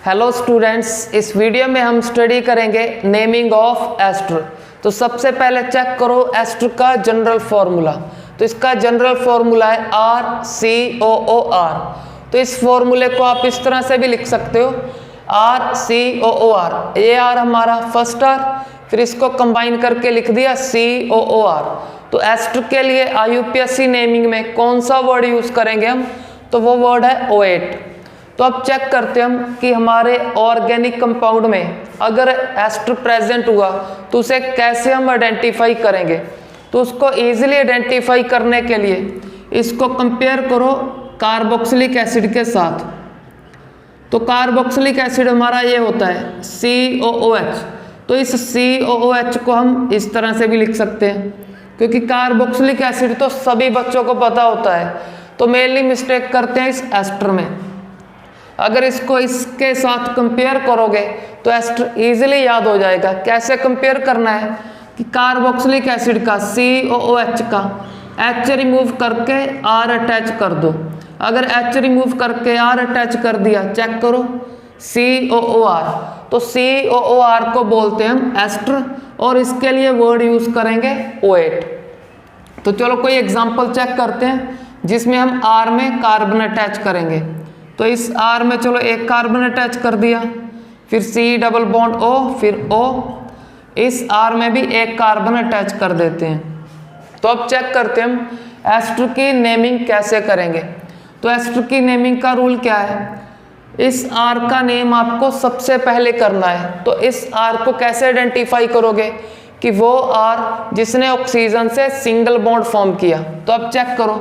Hello students, इस video में हम स्टडी करेंगे नेमिंग ऑफ एस्टर। तो सबसे पहले चेक करो एस्टर का जनरल फॉर्मूला। तो इसका जनरल फॉर्मूला है RCOOR। तो इस फॉर्मूले को आप इस तरह से भी लिख सकते हो RCOOR। ये आर हमारा फर्स्ट आर, फिर इसको कंबाइन करके लिख दिया COOR। तो एस्टर के लिए IUPAC नेमिंग में कौन सा वर्ड यूज करेंगे हम? तो वो वर्ड है O8। तो अब चेक करते हैं हम कि हमारे ऑर्गेनिक कंपाउंड में अगर एस्टर प्रेजेंट हुआ तो उसे कैसे हम आइडेंटिफाई करेंगे। तो उसको इजीली आइडेंटिफाई करने के लिए इसको कंपेयर करो कार्बोक्सिलिक एसिड के साथ। तो कार्बोक्सिलिक एसिड हमारा ये होता है COOH। तो इस COOH को हम इस तरह से भी लिख सकते हैं, क्योंकि कार्बोक्सिलिक एसिड तो सभी बच्चों को पता होता है। तो मेनली मिस्टेक करते हैं इस एस्टर में। अगर इसको इसके साथ कंपेयर करोगे तो एस्टर इजीली याद हो जाएगा। कैसे कंपेयर करना है कि कार्बोक्सिलिक एसिड का COOH का H रिमूव करके R अटैच कर दो। अगर H रिमूव करके R अटैच कर दिया, चेक करो COOR। तो COOR को बोलते हैं हम एस्टर और इसके लिए वर्ड यूज करेंगे O8। तो चलो कोई एग्जांपल चेक करते हैं जिसमें हम R में कार्बन अटैच करेंगे। तो इस R में चलो एक कार्बन अटैच कर दिया, फिर C डबल बॉन्ड O, फिर O। इस R में भी एक कार्बन अटैच कर देते हैं। तो अब चेक करते हैं हम एस्टर की नेमिंग कैसे करेंगे। तो एस्टर की नेमिंग का रूल क्या है? इस R का नेम आपको सबसे पहले करना है। तो इस R को कैसे आइडेंटिफाई करोगे कि वो R जिसने ऑक्सीजन से सिंगल बॉन्ड फॉर्म किया। तो अब चेक करो,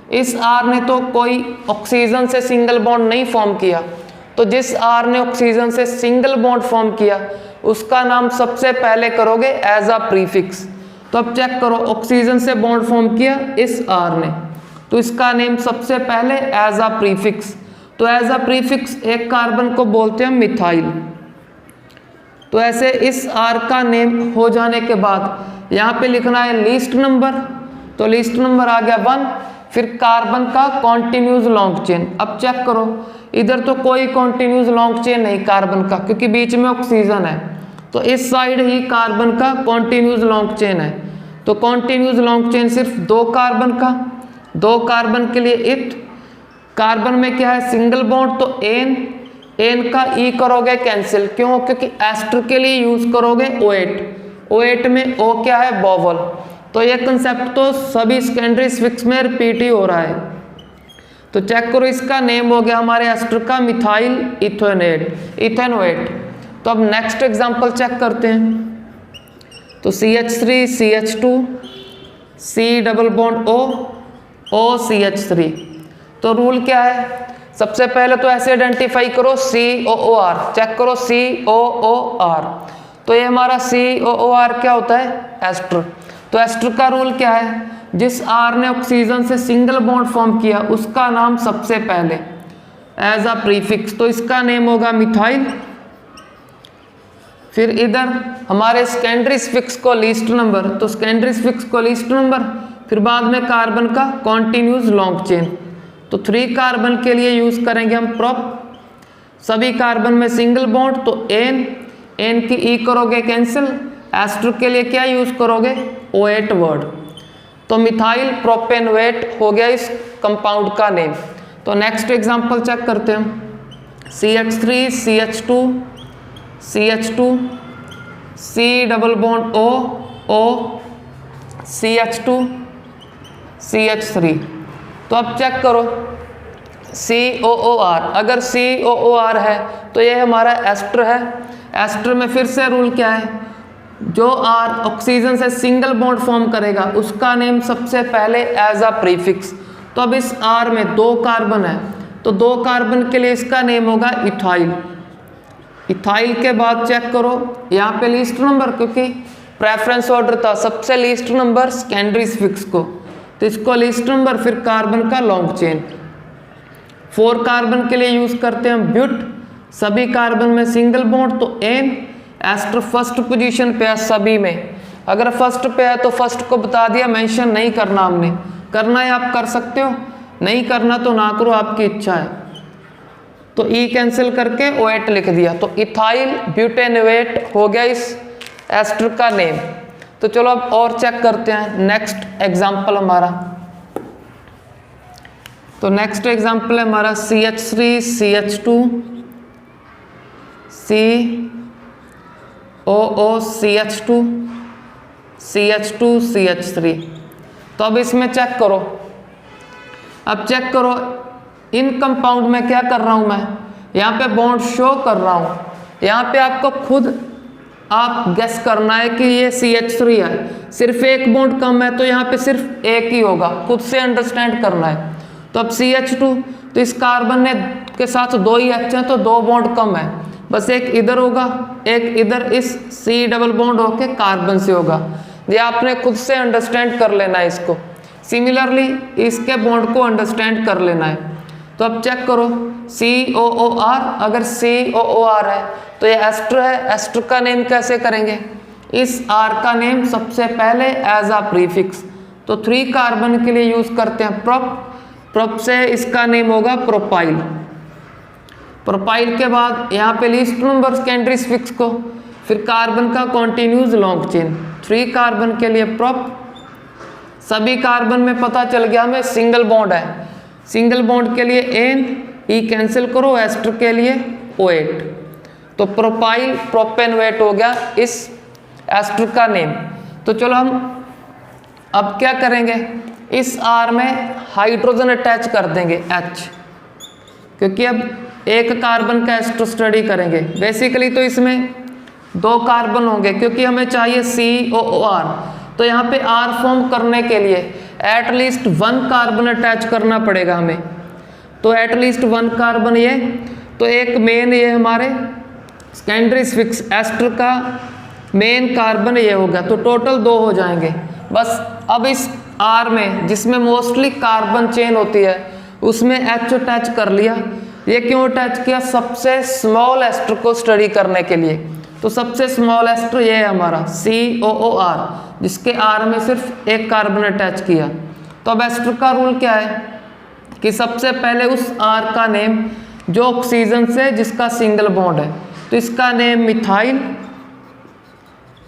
इस R ने तो कोई ऑक्सीजन से सिंगल बॉन्ड नहीं फॉर्म किया। तो जिस R ने ऑक्सीजन से सिंगल बॉन्ड फॉर्म किया उसका नाम सबसे पहले करोगे एज अ प्रीफिक्स। तो अब चेक करो, ऑक्सीजन से बॉन्ड फॉर्म किया इस R ने, तो इसका नेम सबसे पहले एज अ प्रीफिक्स। तो एज अ प्रीफिक्स एक कार्बन को बोलते हैं मिथाइल। तो ऐसे इस R का नेम हो जाने के बाद यहाँ पे लिखना है लीस्ट नंबर। तो लीस्ट नंबर आ गया 1, फिर कार्बन का कॉन्टिन्यूस लॉन्ग चेन। अब चेक करो, इधर तो कोई कॉन्टिन्यूस लॉन्ग चेन नहीं कार्बन का, क्योंकि बीच में ऑक्सीजन है। तो इस साइड ही कार्बन का कॉन्टिन्यूस लॉन्ग चेन है। तो कॉन्टिन्यूस लॉन्ग चेन सिर्फ 2 कार्बन का, 2 कार्बन के लिए इथ। कार्बन में क्या है? सिंगल बॉन्ड, तो एन का ई करोगे कैंसिल। क्यों? क्योंकि एस्टर के लिए यूज करोगे O8। O8 में O क्या है? वोवल। तो ये कंसेप्ट तो सभी सेकेंडरी स्फिक्स में रिपीट ही हो रहा है। तो चेक करो, इसका नेम हो गया हमारे एस्टर का मिथाइल इथेनोएट। तो अब नेक्स्ट एग्जांपल चेक करते हैं। तो CH3 CH2 C double bond O OCH3। तो रूल क्या है? सबसे पहले तो ऐसे आइडेंटिफाई करो COOR। चेक करो COOR। तो ये हमारा COOR क्या होता है? एस्टर। तो एस्टर का रूल क्या है? जिस R ने ऑक्सीजन से सिंगल बॉन्ड फॉर्म किया उसका नाम सबसे पहले एज अ प्रीफिक्स। तो इसका नेम होगा मिथाइल। फिर इधर हमारे सेकेंडरी स्फिक्स को लीस्ट नंबर। तो सेकेंडरी स्फिक्स को लीस्ट नंबर, फिर बाद में कार्बन का कॉन्टिन्यूस लॉन्ग चेन। तो 3 कार्बन के लिए यूज करेंगे हम प्रोप। सभी कार्बन में सिंगल बॉन्ड, तो एन की ई करोगे कैंसिल। एस्टर के लिए क्या यूज करोगे? O8 word. तो मिथाइल प्रोपेनोएट हो गया इस कंपाउंड का नेम। तो नेक्स्ट एग्जांपल चेक करते हैं। CH3 CH2 CH2 C double bond O CH2 CH3। तो अब चेक करो COOR। अगर COOR है तो ये हमारा एस्टर है। एस्टर में फिर से रूल क्या है? जो R ऑक्सीजन से सिंगल बॉन्ड फॉर्म करेगा उसका नेम सबसे पहले एज अ प्रीफिक्स। तो अब इस R में 2 कार्बन है, तो 2 कार्बन के लिए इसका नेम होगा इथाइल। इथाइल के बाद चेक करो यहाँ पे लीस्ट नंबर, क्योंकि प्रेफरेंस ऑर्डर था, सबसे लीस्ट नंबर सेकेंडरी स्फिक्स को। तो इसको लीस्ट नंबर, फिर कार्बन का लॉन्ग चेन। 4 कार्बन के लिए यूज करते हैं ब्यूट। सभी कार्बन में सिंगल बॉन्ड, तो एन। एस्टर फर्स्ट पोजीशन पे है सभी में। अगर फर्स्ट पे है तो फर्स्ट को बता दिया, मेंशन नहीं करना हमने। करना है आप कर सकते हो, नहीं करना तो ना करो, आपकी इच्छा है। तो ई कैंसिल करके OH लिख दिया, तो इथाइल ब्यूटेनोएट हो गया इस एस्टर का नेम। तो चलो अब और चेक करते हैं नेक्स्ट एग्जाम्पल हमारा। तो नेक्स्ट एग्जाम्पल है हमारा CH3 CH2 COO CH2 CH2 CH3। तो अब इसमें चेक करो, अब चेक करो इन कंपाउंड में क्या कर रहा हूं मैं, यहाँ पे बॉन्ड शो कर रहा हूं, यहाँ पे आपको खुद आप गेस करना है कि ये CH3 है, सिर्फ एक बॉन्ड कम है तो यहाँ पे सिर्फ एक ही होगा, खुद से अंडरस्टैंड करना है। तो अब CH2 तो इस कार्बन ने के साथ 2 ही H हैं तो 2 बॉन्ड कम है, बस एक इधर होगा एक इधर, इस C डबल बॉन्ड होके कार्बन से होगा, ये आपने खुद से अंडरस्टैंड कर लेना है इसको। सिमिलरली इसके बॉन्ड को अंडरस्टैंड कर लेना है। तो अब चेक करो COOR, अगर COOR है तो ये एस्टर है, एस्टर का नेम कैसे करेंगे, इस R का नेम सबसे पहले एज अ प्रीफिक्स, तो 3 कार्बन के लिए यूज करते हैं प्रोप से इसका नेम होगा प्रोपाइल। प्रोपाइल के बाद यहाँ पे लीस्ट नंबर सेकेंडरी फिक्स को, फिर कार्बन का कॉन्टिन्यूज लॉन्ग चेन, 3 कार्बन के लिए प्रोप, सभी कार्बन में पता चल गया हमें सिंगल बॉन्ड है, सिंगल बॉन्ड के लिए N, E कैंसिल करो, एस्टर के लिए OH, तो प्रोपाइल प्रोपेनोएट हो गया इस एस्टर का नेम। तो चलो हम अब क्या करेंगे, इस R में हाइड्रोजन अटैच कर देंगे H, क्योंकि अब एक कार्बन का एस्टर स्टडी करेंगे। बेसिकली तो इसमें 2 कार्बन होंगे क्योंकि हमें चाहिए COOR, तो यहाँ पे R फॉर्म करने के लिए एटलीस्ट 1 कार्बन अटैच करना पड़ेगा हमें, तो एटलीस्ट 1 कार्बन ये, तो एक मेन ये हमारे सेकेंडरी फिक्स एस्टर का मेन कार्बन ये होगा, तो टोटल 2 हो जाएंगे बस। अब इस R में जिसमें मोस्टली कार्बन चेन होती है उसमें H अटैच कर लिया। ये क्यों अटैच किया, सबसे स्मॉल एस्टर को स्टडी करने के लिए, तो सबसे स्मॉल एस्टर ये है हमारा COOR, जिसके R में सिर्फ एक कार्बन अटैच किया। तो अब एस्टर का रूल क्या है कि सबसे पहले उस R का नेम जो ऑक्सीजन से जिसका सिंगल बॉन्ड है, तो इसका नेम मिथाइल,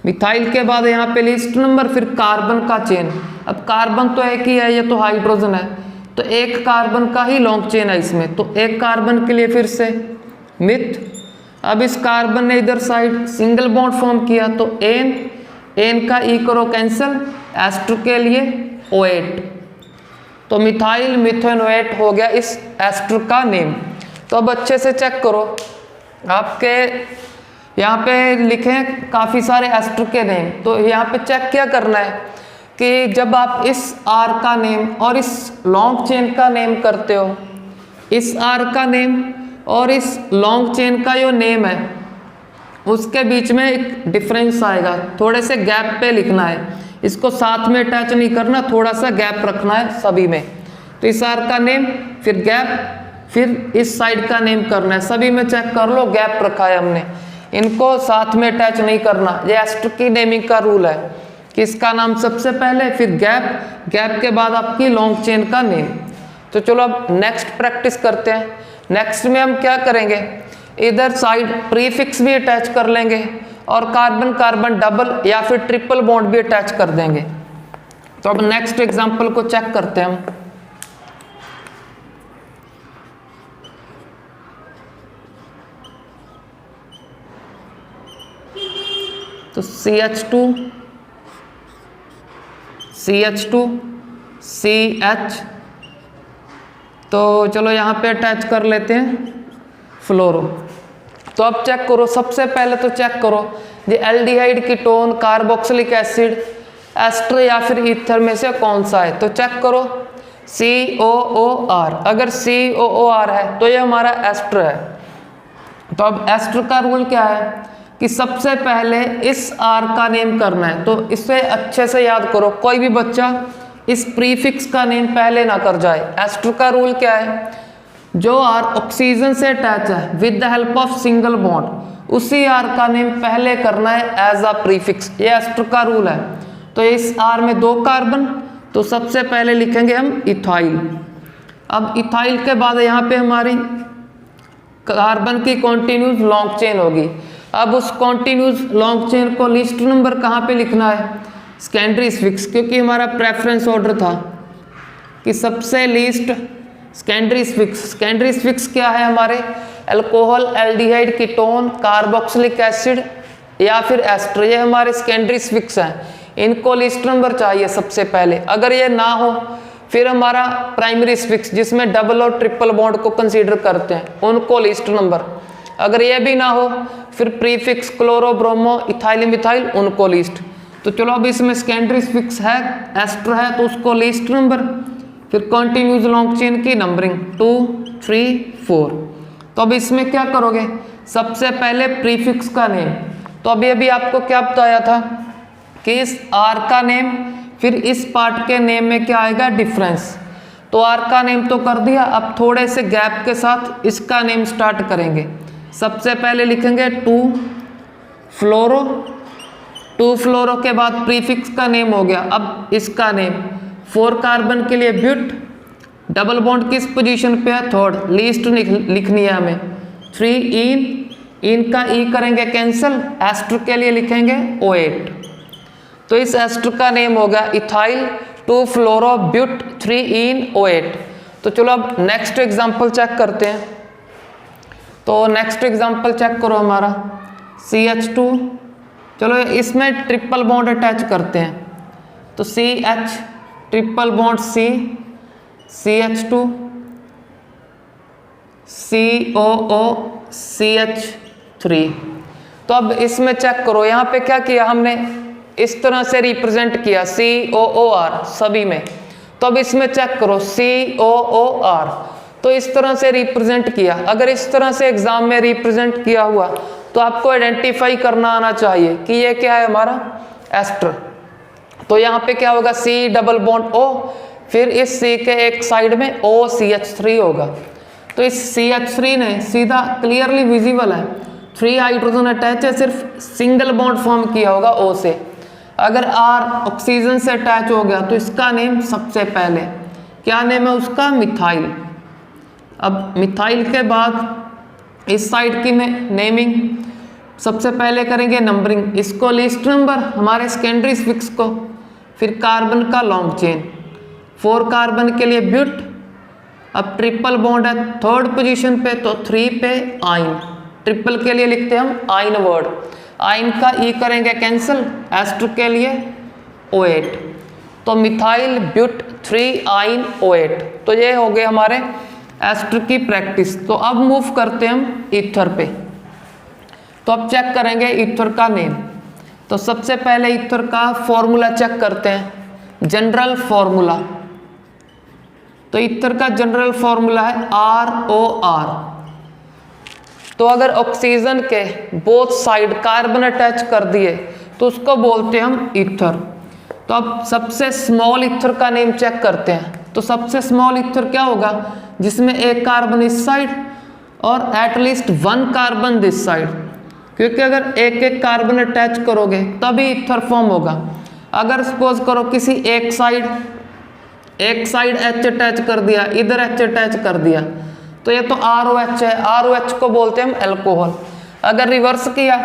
मिथाइल के बाद यहाँ पे लिस्ट नंबर, फिर कार्बन का चेन। अब कार्बन तो एक ही है, ये तो हाइड्रोजन है, तो एक कार्बन का ही लॉन्ग चेन है इसमें, तो एक कार्बन के लिए फिर से मिथ। अब इस कार्बन ने इधर साइड सिंगल बॉन्ड फॉर्म किया, तो N का E करो कैंसिल, एस्टर के लिए OH, तो मिथाइल मिथेनोएट हो गया इस एस्टर का नेम। तो अब अच्छे से चेक करो, आपके यहाँ पे लिखे काफ़ी सारे एस्टर के नेम, तो यहाँ पे चेक क्या करना है कि जब आप इस R का नेम और इस लॉन्ग चेन का नेम करते हो, इस R का नेम और इस लॉन्ग चेन का जो नेम है उसके बीच में एक डिफरेंस आएगा, थोड़े से गैप पे लिखना है, इसको साथ में अटैच नहीं करना, थोड़ा सा गैप रखना है सभी में। तो इस R का नेम फिर गैप, फिर इस साइड का नेम करना है, सभी में चेक कर लो गैप रखा है हमने, इनको साथ में अटैच नहीं करना। ये एस्टर की नेमिंग का रूल है कि इसका नाम सबसे पहले, फिर गैप, गैप के बाद आपकी लॉन्ग चेन का नेम। तो चलो अब नेक्स्ट प्रैक्टिस करते हैं। नेक्स्ट में हम क्या करेंगे, इधर साइड प्रीफिक्स भी अटैच कर लेंगे और कार्बन कार्बन डबल या फिर ट्रिपल बॉन्ड भी अटैच कर देंगे। तो अब नेक्स्ट एग्जांपल को चेक करते हैं हम। तो CH2 CH, तो चलो यहाँ पे अटैच कर लेते हैं फ्लोरो। तो अब चेक करो, सबसे पहले तो चेक करो ये aldehyde ketone carboxylic acid ester या फिर ईथर में से कौन सा है। तो चेक करो COOR, अगर COOR है तो ये हमारा एस्टर है। तो अब एस्टर का रूल क्या है कि सबसे पहले इस R का नेम करना है, तो इसे अच्छे से याद करो, कोई भी बच्चा इस प्रीफिक्स का नेम पहले ना कर जाए। एस्टर का रूल क्या है, जो R ऑक्सीजन से अटैच है with the help of single bond, उसी R का नेम पहले करना है एज अ प्रीफिक्स, ये एस्टर का रूल है। तो इस R में 2 कार्बन, तो सबसे पहले लिखेंगे हम इथाइल। अब इथाइल के बाद यहाँ पे हमारी कार्बन की कॉन्टिन्यूस लॉन्ग चेन होगी। अब उस कॉन्टिन्यूस लॉन्ग चेन को लिस्ट नंबर कहाँ पे लिखना है, सेकेंडरी स्फिक्स, क्योंकि हमारा प्रेफरेंस ऑर्डर था कि सबसे लीस्ट सेकेंडरी स्फिक्स। सेकेंडरी स्फिक्स क्या है हमारे, alcohol, aldehyde, ketone, carboxylic acid या फिर एस्टर, ये हमारे सेकेंडरी स्फिक्स हैं। इनको लिस्ट नंबर चाहिए सबसे पहले। अगर ये ना हो फिर हमारा प्राइमरी स्फिक्स जिसमें डबल और ट्रिपल बॉन्ड को कंसीडर करते हैं, उनको लिस्ट नंबर। अगर ये भी ना हो फिर prefix chloro, bromo, ethyl, methyl, उनको लिस्ट। तो चलो अब इसमें सेकेंडरी स्फिक्स है, एस्टर है, तो उसको लिस्ट नंबर। फिर कॉन्टिन्यूस लॉन्ग चेन की नंबरिंग 2, 3, 4। तो अब इसमें क्या करोगे, सबसे पहले प्रीफिक्स का नेम। तो अभी आपको क्या बताया था कि इस आर का नेम, फिर इस पार्ट के नेम में क्या आएगा, डिफरेंस। तो आर का नेम तो कर दिया, अब थोड़े से गैप के साथ इसका नेम स्टार्ट करेंगे। सबसे पहले लिखेंगे 2 फ्लोरो, 2 फ्लोरो के बाद प्रीफिक्स का नेम हो गया। अब इसका नेम 4 कार्बन के लिए ब्यूट, डबल बॉन्ड किस पोजीशन पे है, थर्ड, लीस्ट लिखनी है हमें। 3 इन का ई करेंगे कैंसिल, एस्टर के लिए लिखेंगे O8। तो इस एस्टर का नेम हो गया इथाइल 2 फ्लोरो ब्यूट 3 इन O8। तो चलो अब नेक्स्ट एग्जांपल चेक करते हैं। तो नेक्स्ट एग्जांपल चेक करो हमारा CH2। चलो इसमें ट्रिपल बॉन्ड अटैच करते हैं। तो CH triple bond C, CH2 COO CH3। तो अब इसमें चेक करो, यहाँ पे क्या किया हमने, इस तरह से रिप्रेजेंट किया COOR सभी में। तो अब इसमें चेक करो COOR, तो इस तरह से रिप्रेजेंट किया। अगर इस तरह से एग्जाम में रिप्रेजेंट किया हुआ तो आपको आइडेंटिफाई करना आना चाहिए कि ये क्या है हमारा एस्टर। तो यहाँ पे क्या होगा, C डबल बॉन्ड O, फिर इस C के एक साइड में OCH3 होगा। तो इस CH3 ने सीधा क्लियरली विजिबल है 3 हाइड्रोजन अटैच है, सिर्फ सिंगल बॉन्ड फॉर्म किया होगा O से। अगर R ऑक्सीजन से अटैच हो गया तो इसका नेम सबसे पहले क्या नेम है उसका, मिथाइल। अब मिथाइल के बाद इस साइड की नेमिंग सबसे पहले करेंगे नंबरिंग, इसको लिस्ट नंबर हमारे सेकेंडरी स्फिक्स को, फिर कार्बन का लॉन्ग चेन, 4 कार्बन के लिए ब्यूट। अब ट्रिपल बॉन्ड है थर्ड पोजीशन पे, तो 3 पे आइन, ट्रिपल के लिए लिखते हैं हम आइन वर्ड। आइन का ई करेंगे कैंसिल, एस्टर के लिए O8। तो मिथाइल ब्यूट 3 आइन O8। तो ये हो गए हमारे एस्टर की प्रैक्टिस। तो अब मूव करते हैं हम ईथर पे। तो अब चेक करेंगे ईथर का नेम। तो सबसे पहले ईथर का फॉर्मूला चेक करते हैं, जनरल फॉर्मूला। तो ईथर का जनरल फॉर्मूला है ROR। तो अगर ऑक्सीजन के बोथ साइड कार्बन अटैच कर दिए तो उसको बोलते हैं हम ईथर। तो अब सबसे स्मॉल ईथर का नेम चेक करते हैं। तो सबसे स्मॉल ईथर क्या होगा, जिसमें एक कार्बन इस साइड और एटलीस्ट 1 कार्बन दिस साइड, क्योंकि अगर एक एक कार्बन अटैच करोगे तभी ईथर फॉर्म होगा। अगर सपोज करो किसी एक साइड H अटैच कर दिया, इधर H अटैच कर दिया, तो ये तो ROH है, ROH को बोलते हैं हम अल्कोहल। अगर रिवर्स किया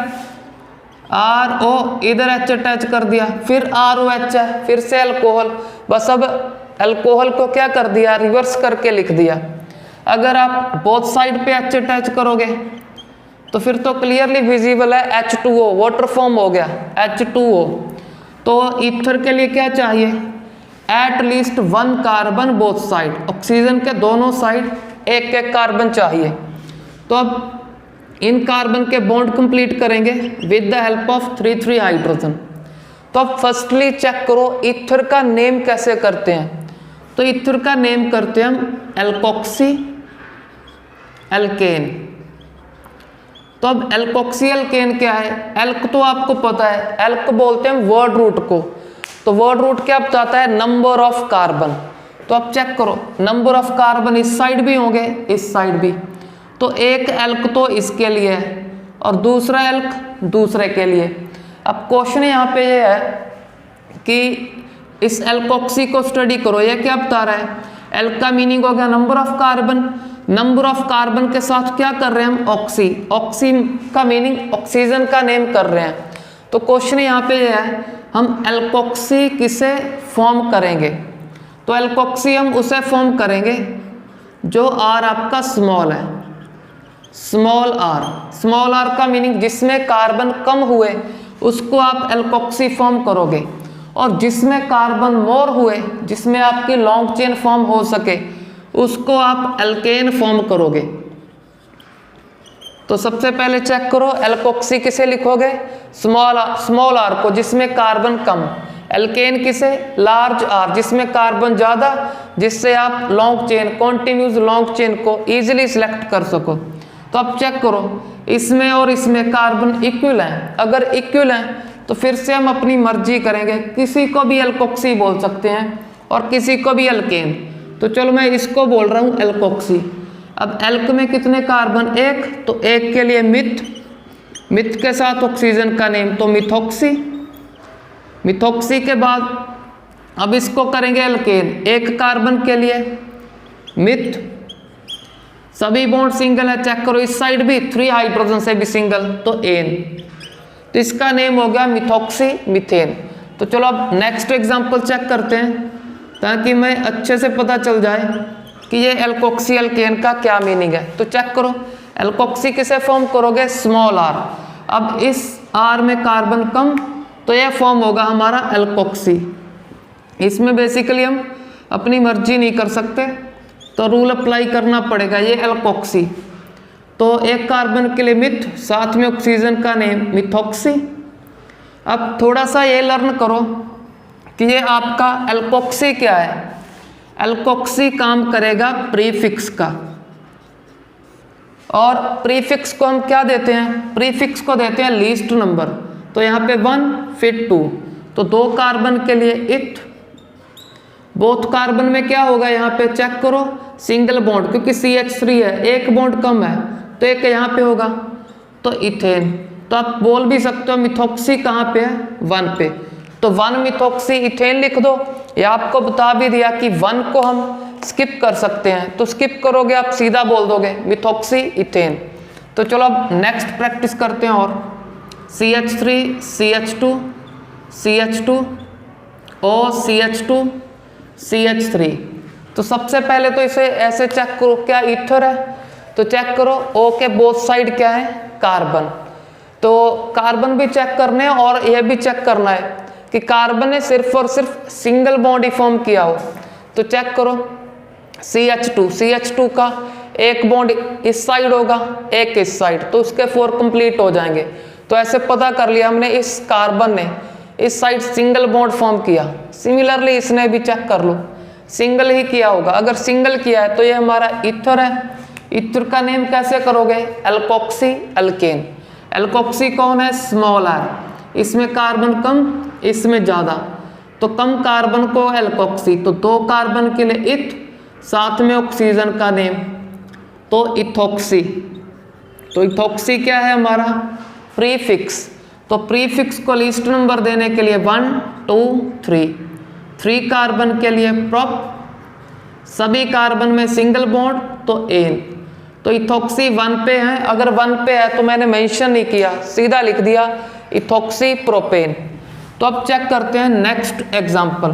RO इधर H अटैच कर दिया, फिर ROH है, फिर से अल्कोहल। बस अब अल्कोहल को क्या कर दिया, रिवर्स करके लिख दिया। अगर आप बोथ साइड पे H अटैच करोगे तो फिर तो क्लियरली विजिबल है H2O, वाटर फॉर्म हो गया H2O। तो ईथर के लिए क्या चाहिए, at least 1 carbon both side, oxygen के दोनों साइड एक एक कार्बन चाहिए। तो अब इन कार्बन के बॉन्ड कंप्लीट करेंगे with the help of 3 hydrogen. तो अब फर्स्टली चेक करो ईथर का नेम कैसे करते हैं। तो ईथर का नेम करते हैं हम एल्कोक्सी एल्केन। तो अब एल्कोक्सी एल्केन क्या है, एल्क तो आपको पता है, एल्क बोलते हैं वर्ड रूट को। तो वर्ड रूट क्या बताता है, नंबर ऑफ कार्बन। तो अब चेक करो नंबर ऑफ कार्बन इस साइड भी होंगे, इस साइड भी। तो एक एल्क तो इसके लिए है और दूसरा एल्क दूसरे के लिए। अब क्वेश्चन यहाँ पे ये है कि इस एल्कोक्सी को स्टडी करो, ये क्या बता रहा है, एल्क का मीनिंग हो गया number of carbon. Number of carbon के साथ क्या कर रहे हैं हम, ऑक्सी। ऑक्सी का मीनिंग ऑक्सीजन का नेम कर रहे हैं। तो क्वेश्चन यहाँ पे ये है, हम एल्कोक्सी किसे फॉर्म करेंगे? तो एल्कोक्सी हम उसे फॉर्म करेंगे जो आर आपका स्मॉल है, स्मॉल आर। स्मॉल आर का मीनिंग जिसमें कार्बन कम हुए उसको आप एल्कोक्सी फॉर्म करोगे, और जिसमें कार्बन मोर हुए, जिसमें आपकी लॉन्ग चेन फॉर्म हो सके, उसको आप एल्केन फॉर्म करोगे। तो सबसे पहले चेक करो, एल्कोक्सी किसे लिखोगे? स्मॉल आर को, जिसमें कार्बन कम। एल्केन किसे? लार्ज आर, जिसमें कार्बन ज़्यादा, जिससे आप long chain, continuous long chain को ईजिली सिलेक्ट कर सको। तो अब चेक करो, इसमें और इसमें कार्बन इक्वल हैं। अगर इक्वल हैं तो फिर से हम अपनी मर्जी करेंगे, किसी को भी एल्कोक्सी बोल सकते हैं और किसी को भी एल्केन। तो चलो मैं इसको बोल रहा हूँ एल्कोक्सी। अब एल्क में कितने कार्बन? एक, तो एक के लिए मिथ, मिथ के साथ ऑक्सीजन का नेम तो मिथॉक्सी। मिथॉक्सी के बाद अब इसको करेंगे एल्केन, एक कार्बन के लिए मिथ, सभी बॉन्ड सिंगल है, चेक करो इस साइड भी 3 हाइड्रोजन से भी सिंगल, तो एन, तो इसका नेम हो गया मिथॉक्सी मीथेन। तो चलो अब नेक्स्ट एग्जांपल चेक करते हैं, ताकि मैं अच्छे से पता चल जाए कि ये एल्कोक्सी एल्केन का क्या मीनिंग है। तो चेक करो, एल्कोक्सी किसे फॉर्म करोगे? Small are. अब इस आर में कार्बन कम, तो यह फॉर्म होगा हमारा एल्कोक्सी। इसमें बेसिकली हम अपनी मर्जी नहीं कर सकते, तो रूल अप्लाई करना पड़ेगा, ये एल्कोक्सी। तो एक कार्बन के लिए मिथ, साथ में ऑक्सीजन का नेम मिथॉक्सी। अब थोड़ा सा ये लर्न करो कि ये आपका एल्कोक्सी क्या है। एल्कोक्सी काम करेगा प्रीफिक्स का, और प्रीफिक्स को हम क्या देते हैं? प्रीफिक्स को देते हैं लीस्ट नंबर। तो यहाँ पे 1 फिर 2, तो 2 कार्बन के लिए इथ। बोथ कार्बन में क्या होगा? यहाँ पे चेक करो, सिंगल बॉन्ड, क्योंकि CH3 है, एक बॉन्ड कम है, तो एक यहाँ पे होगा, तो इथेन। तो आप बोल भी सकते हो मिथॉक्सी कहाँ पे है? 1 पे, तो 1 मिथॉक्सी इथेन लिख दो। या आपको बता भी दिया कि 1 को हम स्किप कर सकते हैं, तो स्किप करोगे आप सीधा बोल दोगे मिथॉक्सी इथेन। तो चलो अब नेक्स्ट प्रैक्टिस करते हैं। और CH3 CH2 CH2 O CH2 CH3। तो सबसे पहले तो इसे ऐसे चेक करो, क्या ईथर है? तो चेक करो O के बोथ साइड क्या है? कार्बन। तो कार्बन भी चेक करने हैं और यह भी चेक करना है कि कार्बन ने सिर्फ और सिर्फ सिंगल बॉन्ड ही फॉर्म किया हो। तो चेक करो CH2 का एक बॉन्ड इस साइड होगा, एक इस साइड, तो उसके 4 कंप्लीट हो जाएंगे। तो ऐसे पता कर लिया हमने, इस कार्बन ने इस साइड सिंगल बॉन्ड फॉर्म किया। सिमिलरली इसने भी चेक कर लो, सिंगल ही किया होगा। अगर सिंगल किया है तो ये हमारा ईथर है। ईथर का नेम कैसे करोगे? Alkoxy alkene. एल्कोक्सी कौन है? स्मॉल आर, इसमें कार्बन कम, इसमें ज़्यादा, तो कम कार्बन को एल्कोक्सी। तो 2 कार्बन के लिए इथ, साथ में ऑक्सीजन का नेम तो इथॉक्सी। तो इथॉक्सी क्या है हमारा? प्रीफिक्स। तो प्रीफिक्स को लिस्ट नंबर देने के लिए 1 2 3 कार्बन के लिए प्रोप, सभी कार्बन में सिंगल बॉन्ड तो एन। तो इथॉक्सी 1 पे है, अगर 1 पे है तो मैंने मेंशन नहीं किया, सीधा लिख दिया इथॉक्सी प्रोपेन। तो अब चेक करते हैं नेक्स्ट एग्जाम्पल।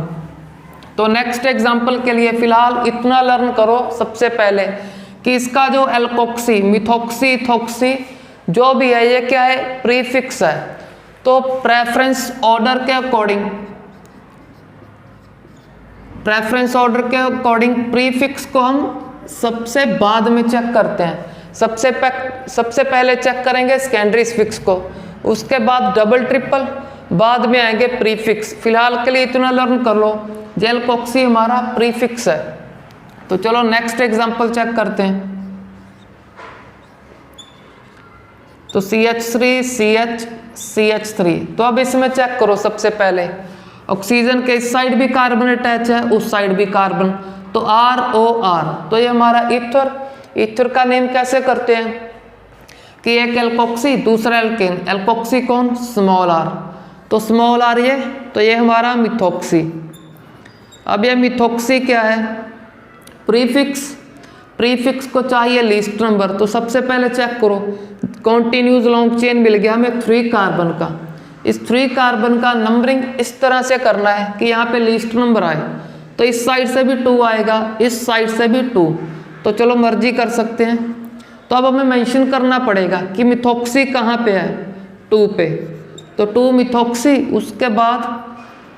तो नेक्स्ट एग्जाम्पल के लिए फिलहाल इतना लर्न करो सबसे पहले कि इसका जो एल्कोक्सी, मिथॉक्सी, इथॉक्सी जो भी है, ये क्या है? प्रीफिक्स है। तो प्रेफरेंस ऑर्डर के अकॉर्डिंग प्रीफिक्स को हम सबसे बाद में चेक करते हैं। सबसे पहले चेक करेंगे सेकेंडरी फिक्स को, उसके बाद डबल ट्रिपल, बाद में आएंगे प्रीफिक्स। फिलहाल के लिए इतना लर्न कर लो, एल्कोक्सी हमारा प्रीफिक्स है। तो चलो नेक्स्ट एग्जांपल चेक करते हैं। तो CH3 CH CH3, तो अब इसमें चेक करो सबसे पहले, ऑक्सीजन के इस साइड भी कार्बन अटैच है, उस साइड भी कार्बन, तो ROR, तो ये हमारा ईथर। ईथर का नेम कैसे करते हैं कि एक एल्कोक्सी, दूसरा एल्केन। एल्कोक्सी कौन? स्मॉल आर, तो स्मॉल आर ये, तो ये हमारा मिथॉक्सी। अब ये मिथॉक्सी क्या है? प्रीफिक्स। प्रीफिक्स को चाहिए लीस्ट नंबर, तो सबसे पहले चेक करो कॉन्टिन्यूस लॉन्ग चेन मिल गया हमें 3 कार्बन का। इस 3 कार्बन का नंबरिंग इस तरह से करना है कि यहाँ पे लीस्ट नंबर आए, तो इस साइड से भी 2 आएगा, इस साइड से भी 2, तो चलो मर्जी कर सकते हैं। तो अब हमें मेंशन करना पड़ेगा कि मिथॉक्सी कहाँ पे है, 2 पे, तो 2 मिथॉक्सी, उसके बाद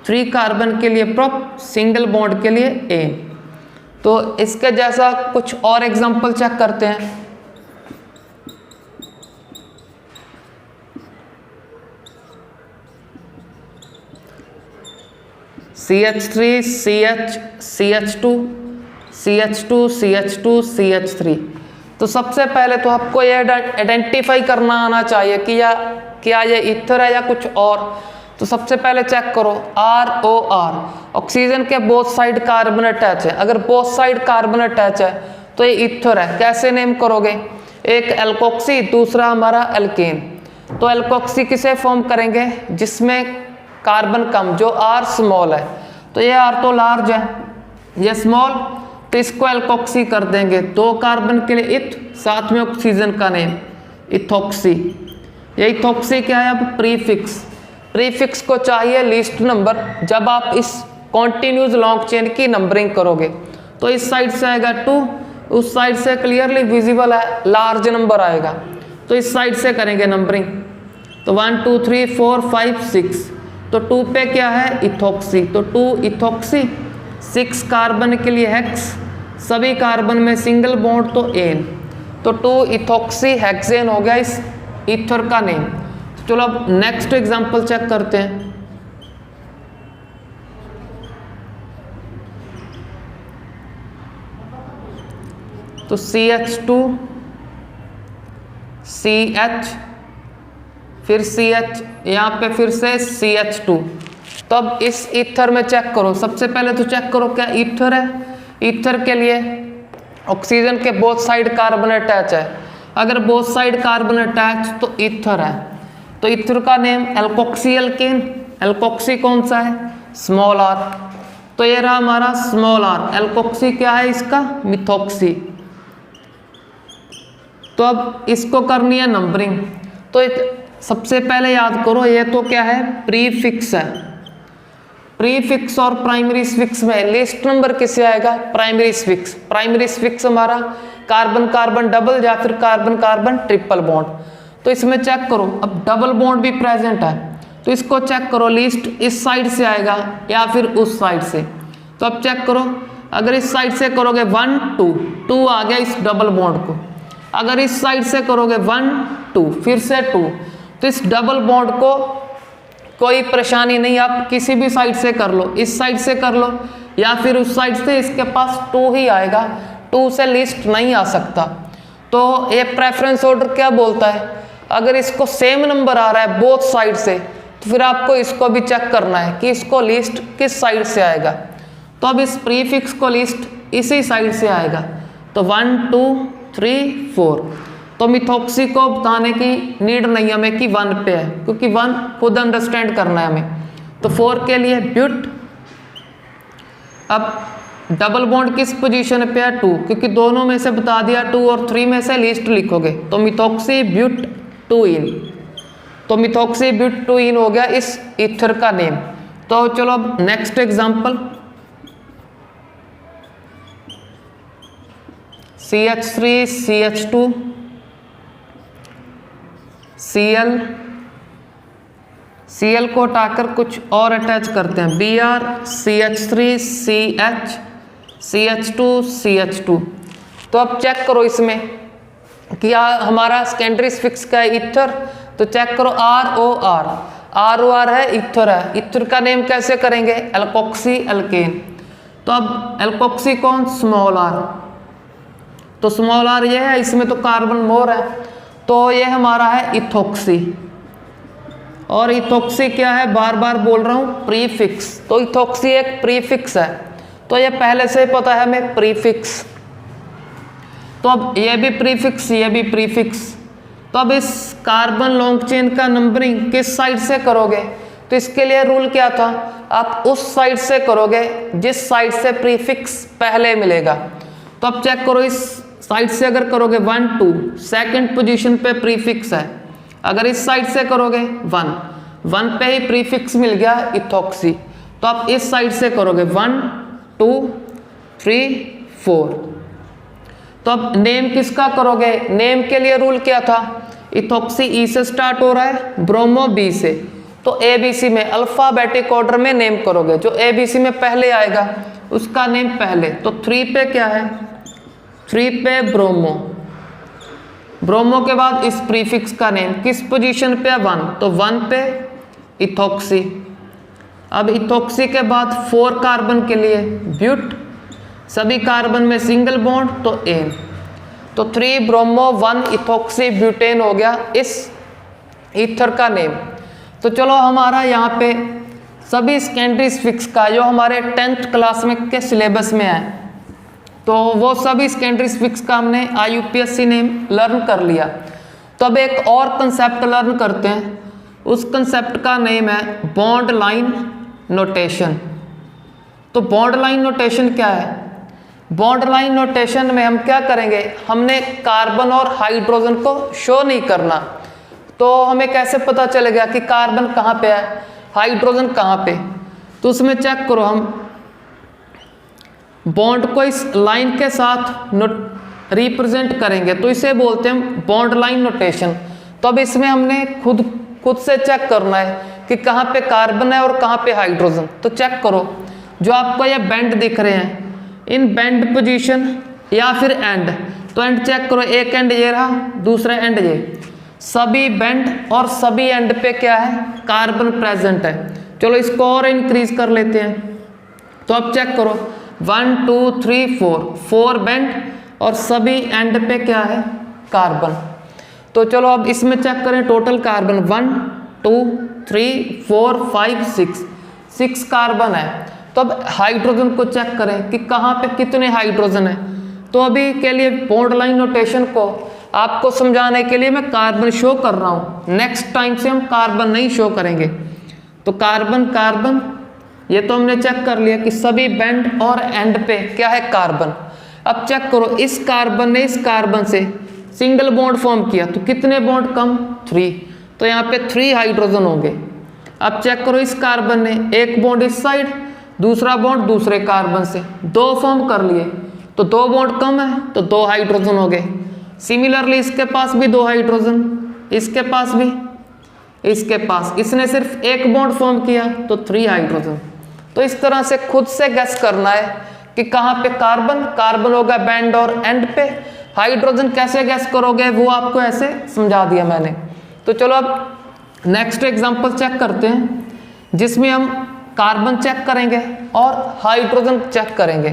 3 कार्बन के लिए प्रोप, सिंगल बॉन्ड के लिए एन। तो इसके जैसा कुछ और एग्जांपल चेक करते हैं। CH3 CH CH2 CH2 CH2 CH3। तो सबसे पहले तो आपको ये आइडेंटिफाई करना आना चाहिए कि क्या ये ईथर है या कुछ और। तो सबसे पहले चेक करो ROR, ऑक्सीजन के बोथ साइड कार्बन अटैच है। अगर बोथ साइड कार्बन अटैच है तो ये ईथर है। कैसे नेम करोगे, एक एल्कोक्सी, दूसरा हमारा एल्केन। तो एल्कोक्सी किसे फॉर्म करेंगे, जिसमें कार्बन कम, जो R स्मॉल है। तो ये R तो लार्ज है, ये स्मॉल, तो इसको एल्कोक्सी कर देंगे। 2 कार्बन के लिए इथ, साथ में ऑक्सीजन का नेम इथॉक्सी। ये इथॉक्सी क्या है, अब प्रीफिक्स। प्रीफिक्स को चाहिए लीस्ट नंबर जब आप इस कॉन्टिन्यूस लॉन्ग चेन की नंबरिंग करोगे। तो इस साइड से आएगा 2, उस साइड से क्लियरली विजिबल है लार्ज नंबर आएगा, तो इस साइड से करेंगे नंबरिंग। तो 1 2 3 4 5 6, तो 2 पे क्या है, इथॉक्सी, तो 2 इथॉक्सी। 6 कार्बन के लिए हेक्स, सभी कार्बन में सिंगल बॉन्ड तो एन, तो 2 इथॉक्सी हेक्सेन हो गया इस ईथर का नेम। चलो अब नेक्स्ट एग्जांपल चेक करते हैं। तो CH2 CH, फिर CH, यहाँ पे फिर से CH2। तो अब इस ईथर में चेक करो, सबसे पहले तो चेक करो क्या ईथर है। ईथर के लिए ऑक्सीजन के बोथ साइड कार्बन अटैच है। अगर बोथ साइड कार्बन अटैच तो ईथर है। तो ईथर का नेम एल्कोक्सी एल्केन। एल्कोक्सी कौन सा है, स्मॉल r, तो ये रहा हमारा स्मॉल r। एल्कोक्सी क्या है इसका, मिथॉक्सी। तो अब इसको करनी है नंबरिंग। तो सबसे पहले याद करो ये तो क्या है, प्रीफिक्स है। प्रीफिक्स और प्राइमरी स्फिक्स में लिस्ट नंबर किसे आएगा, प्राइमरी स्फिक्स। प्राइमरी स्फिक्स हमारा कार्बन कार्बन डबल या फिर कार्बन कार्बन ट्रिपल बॉन्ड। तो इसमें चेक करो, अब डबल बॉन्ड भी प्रेजेंट है, तो इसको चेक करो लिस्ट इस साइड से आएगा या फिर उस साइड से। तो अब चेक करो, अगर इस साइड से करोगे 1 2 आ गया इस डबल बॉन्ड को। अगर इस साइड से करोगे 1 2 फिर से 2, तो इस डबल बॉन्ड को कोई परेशानी नहीं, आप किसी भी साइड से कर लो, इस साइड से कर लो या फिर उस साइड से, इसके पास 2 ही आएगा, 2 से लिस्ट नहीं आ सकता। तो ये प्रेफरेंस ऑर्डर क्या बोलता है, अगर इसको सेम नंबर आ रहा है बोथ साइड से, तो फिर आपको इसको भी चेक करना है कि इसको लिस्ट किस साइड से आएगा। तो अब इस प्रीफिक्स को लिस्ट इसी साइड से आएगा, तो 1 2 3 4। तो मिथॉक्सी को बताने की नीड नहीं हमें कि 1 पे है, क्योंकि 1 खुद अंडरस्टैंड करना है हमें। तो 4 के लिए ब्यूट। अब डबल बॉन्ड किस पोजीशन पे है, 2, क्योंकि दोनों में से बता दिया, 2 और 3 में से लिस्ट लिखोगे। तो मिथॉक्सी ब्यूट 2 इन, तो मिथॉक्सी ब्यूट 2 इन हो गया इस ईथर का नेम। तो चलो अब next example, CH3 CH2 Cl को हटाकर कुछ और अटैच करते हैं, Br CH3 CH CH2 CH2। तो अब चेक करो इसमें क्या हमारा सेकेंडरी स्फिक्स का है, ईथर। तो चेक करो ROR है, ईथर है। ईथर का नेम कैसे करेंगे, एल्कोक्सी एल्केन। तो अब एल्कोक्सी कौन, स्मॉल r, तो स्मॉल r ये है, इसमें तो कार्बन मोर है, तो ये हमारा है इथॉक्सी। और इथॉक्सी क्या है, बार बार बोल रहा हूँ, प्रीफिक्स। तो इथॉक्सी एक प्रीफिक्स है, तो ये पहले से पता है हमें, प्रीफिक्स। तो अब ये भी प्रीफिक्स, ये भी प्रीफिक्स। तो अब इस कार्बन लॉन्ग चेन का नंबरिंग किस साइड से करोगे, तो इसके लिए रूल क्या था, आप उस साइड से करोगे जिस साइड से प्रीफिक्स पहले मिलेगा। तो अब चेक करो इस साइड से अगर करोगे 1 2, सेकंड पोजीशन पे प्रीफिक्स है। अगर इस साइड से करोगे 1 पे ही प्रीफिक्स मिल गया इथॉक्सी, तो आप इस साइड से करोगे 1 2 3 4। तो अब नेम किसका करोगे? नेम के लिए रूल क्या था? इथॉक्सी ई से स्टार्ट हो रहा है, ब्रोमो बी से, तो ए बी सी में अल्फाबेटिक ऑर्डर में नेम करोगे। जो ए बी सी में पहले आएगा उसका नेम पहले। तो 3 पे क्या है? 3 पे ब्रोमो, ब्रोमो के बाद इस प्रीफिक्स का नेम किस पोजीशन पे है? 1, तो 1 पे इथॉक्सी। अब इथॉक्सी के बाद 4 कार्बन के लिए ब्यूट, सभी कार्बन में सिंगल बॉन्ड तो एन, तो 3 ब्रोमो 1 इथॉक्सी ब्यूटेन हो गया इस ईथर का नेम। तो चलो हमारा यहाँ पे सभी सेकेंडरी फिक्स का जो हमारे 10th क्लास में के सिलेबस में है, तो वो सभी सेकेंडरी फिक्स का हमने IUPAC नेम लर्न कर लिया। तो अब एक और कंसेप्ट लर्न करते हैं, उस कंसेप्ट का नेम है बॉन्ड लाइन नोटेशन। तो बॉन्ड लाइन नोटेशन क्या है? बॉन्ड लाइन नोटेशन में हम क्या करेंगे? हमने कार्बन और हाइड्रोजन को शो नहीं करना, तो हमें कैसे पता चलेगा कि कार्बन कहाँ पे है, हाइड्रोजन कहाँ पे? तो उसमें चेक करो, हम बॉन्ड को इस लाइन के साथ रिप्रेजेंट करेंगे, तो इसे बोलते हैं बॉन्ड लाइन नोटेशन। तो अब इसमें हमने खुद से चेक करना है कि कहाँ पे कार्बन है और कहाँ पे हाइड्रोजन। तो चेक करो, जो आपको ये बेंड दिख रहे हैं, इन बेंड पोजीशन या फिर एंड, तो एंड चेक करो, एक एंड ये रहा, दूसरा एंड ये, सभी बेंड और सभी एंड पे क्या है? कार्बन प्रेजेंट है। चलो इसको और इंक्रीज कर लेते हैं। तो अब चेक करो 1 2 3 4 बेंड और सभी एंड पे क्या है? कार्बन। तो चलो अब इसमें चेक करें, टोटल कार्बन 1 2 3 4 5 6 कार्बन है। तो अब हाइड्रोजन को चेक करें कि कहाँ पे कितने हाइड्रोजन है। तो अभी के लिए बॉन्ड लाइन नोटेशन को आपको समझाने के लिए मैं कार्बन शो कर रहा हूँ, नेक्स्ट टाइम से हम कार्बन नहीं शो करेंगे। तो कार्बन ये तो हमने चेक कर लिया कि सभी बेंड और एंड पे क्या है? कार्बन। अब चेक करो, इस कार्बन ने इस कार्बन से सिंगल बॉन्ड फॉर्म किया, तो कितने बॉन्ड कम? 3, तो यहाँ पे 3 हाइड्रोजन होंगे। अब चेक करो, इस कार्बन ने एक बॉन्ड इस साइड, दूसरा बॉन्ड दूसरे कार्बन से 2 फॉर्म कर लिए, तो 2 बॉन्ड कम है तो 2 हाइड्रोजन हो गए। सिमिलरली इसके पास भी 2 हाइड्रोजन, इसके पास भी, इसके पास, इसने सिर्फ एक बॉन्ड फॉर्म किया तो 3 हाइड्रोजन। तो इस तरह से खुद से गैस करना है कि कहाँ पे कार्बन होगा बैंड और एंड पे। हाइड्रोजन कैसे गैस करोगे वो आपको ऐसे समझा दिया मैंने। तो चलो अब नेक्स्ट एग्जांपल चेक करते हैं, जिसमें हम कार्बन चेक करेंगे और हाइड्रोजन चेक करेंगे।